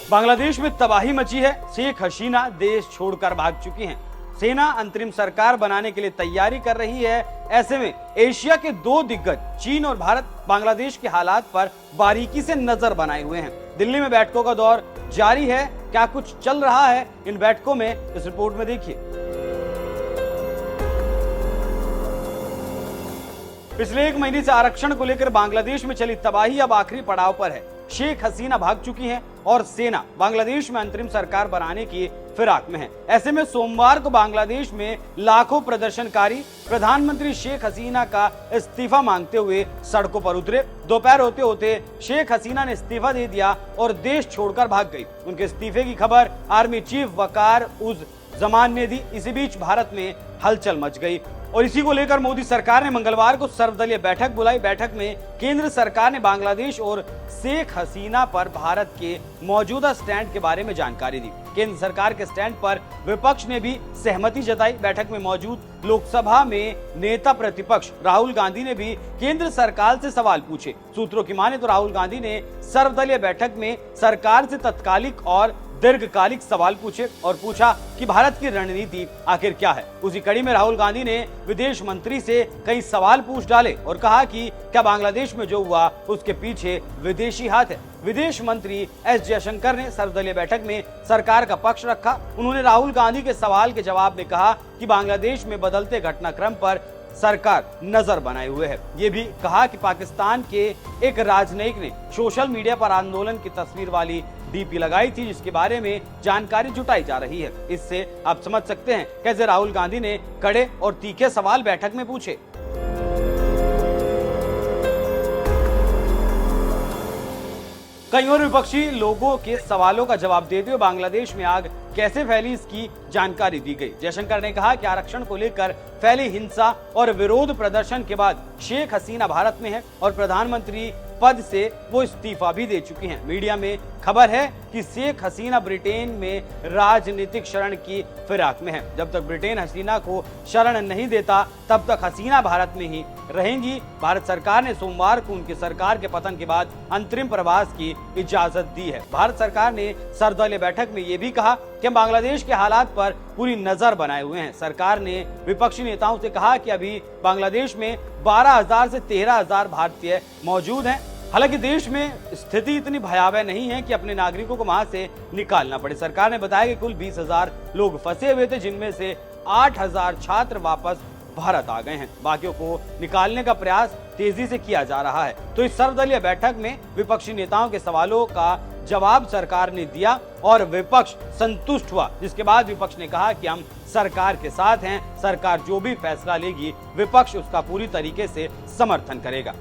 बांग्लादेश में तबाही मची है। शेख हसीना देश छोड़कर भाग चुकी हैं। सेना अंतरिम सरकार बनाने के लिए तैयारी कर रही है। ऐसे में एशिया के दो दिग्गज चीन और भारत बांग्लादेश के हालात पर बारीकी से नजर बनाए हुए हैं। दिल्ली में बैठकों का दौर जारी है। क्या कुछ चल रहा है इन बैठकों में, इस रिपोर्ट में देखिए। पिछले 1 महीने से आरक्षण को लेकर बांग्लादेश में चली तबाही अब आखिरी पड़ाव पर है। शेख हसीना भाग चुकी हैं और सेना बांग्लादेश में अंतरिम सरकार बनाने की फिराक में है। ऐसे में सोमवार को बांग्लादेश में लाखों प्रदर्शनकारी प्रधानमंत्री शेख हसीना का इस्तीफा मांगते हुए सड़कों पर उतरे। दोपहर होते होते शेख हसीना ने इस्तीफा दे दिया और देश छोड़कर भाग गई। उनके इस्तीफे की खबर आर्मी चीफ वकार उज जमान ने दी। इसी बीच भारत में हलचल मच गई और इसी को लेकर मोदी सरकार ने मंगलवार को सर्वदलीय बैठक बुलाई। बैठक में केंद्र सरकार ने बांग्लादेश और शेख हसीना पर भारत के मौजूदा स्टैंड के बारे में जानकारी दी। केंद्र सरकार के स्टैंड पर विपक्ष ने भी सहमति जताई। बैठक में मौजूद लोकसभा में नेता प्रतिपक्ष राहुल गांधी ने भी केंद्र सरकार से सवाल पूछे। सूत्रों की माने तो राहुल गांधी ने सर्वदलीय बैठक में सरकार से तत्कालिक और दीर्घकालिक सवाल पूछे और पूछा कि भारत की रणनीति आखिर क्या है। उसी कड़ी में राहुल गांधी ने विदेश मंत्री से कई सवाल पूछ डाले और कहा कि क्या बांग्लादेश में जो हुआ उसके पीछे विदेशी हाथ है। विदेश मंत्री एस जयशंकर ने सर्वदलीय बैठक में सरकार का पक्ष रखा। उन्होंने राहुल गांधी के सवाल के जवाब में कहा कि बांग्लादेश में बदलते घटनाक्रम पर सरकार नजर बनाए हुए है। ये भी कहा कि पाकिस्तान के एक राजनयिक ने सोशल मीडिया पर आंदोलन की तस्वीर वाली डीपी लगाई थी, जिसके बारे में जानकारी जुटाई जा रही है। इससे आप समझ सकते हैं कैसे राहुल गांधी ने कड़े और तीखे सवाल बैठक में पूछे। कई और विपक्षी लोगों के सवालों का जवाब देते हुए बांग्लादेश में आग कैसे फैली इसकी जानकारी दी गई। जयशंकर ने कहा कि आरक्षण को लेकर फैली हिंसा और विरोध प्रदर्शन के बाद शेख हसीना भारत में है और प्रधानमंत्री पद से वो इस्तीफा भी दे चुकी हैं। मीडिया में खबर है कि शेख हसीना ब्रिटेन में राजनीतिक शरण की फिराक में है। जब तक ब्रिटेन हसीना को शरण नहीं देता तब तक हसीना भारत में ही रहेंगी। भारत सरकार ने सोमवार को उनकी सरकार के पतन के बाद अंतरिम प्रवास की इजाजत दी है। भारत सरकार ने सर्वदलीय बैठक में ये भी कहा कि बांग्लादेश के हालात पर पूरी नजर बनाए हुए हैं। सरकार ने विपक्षी नेताओं से कहा कि अभी बांग्लादेश में 12,000 से 13,000 भारतीय मौजूद हैं। हालांकि देश में स्थिति इतनी भयावह नहीं है कि अपने नागरिकों को वहां से निकालना पड़े। सरकार ने बताया कि कुल 20,000 लोग फंसे हुए थे, जिनमें से 8,000 छात्र वापस भारत आ गए हैं। बाकियों को निकालने का प्रयास तेजी से किया जा रहा है। तो इस सर्वदलीय बैठक में विपक्षी नेताओं के सवालों का जवाब सरकार ने दिया और विपक्ष संतुष्ट हुआ, जिसके बाद विपक्ष ने कहा कि हम सरकार के साथ हैं। सरकार जो भी फैसला लेगी विपक्ष उसका पूरी तरीके से समर्थन करेगा।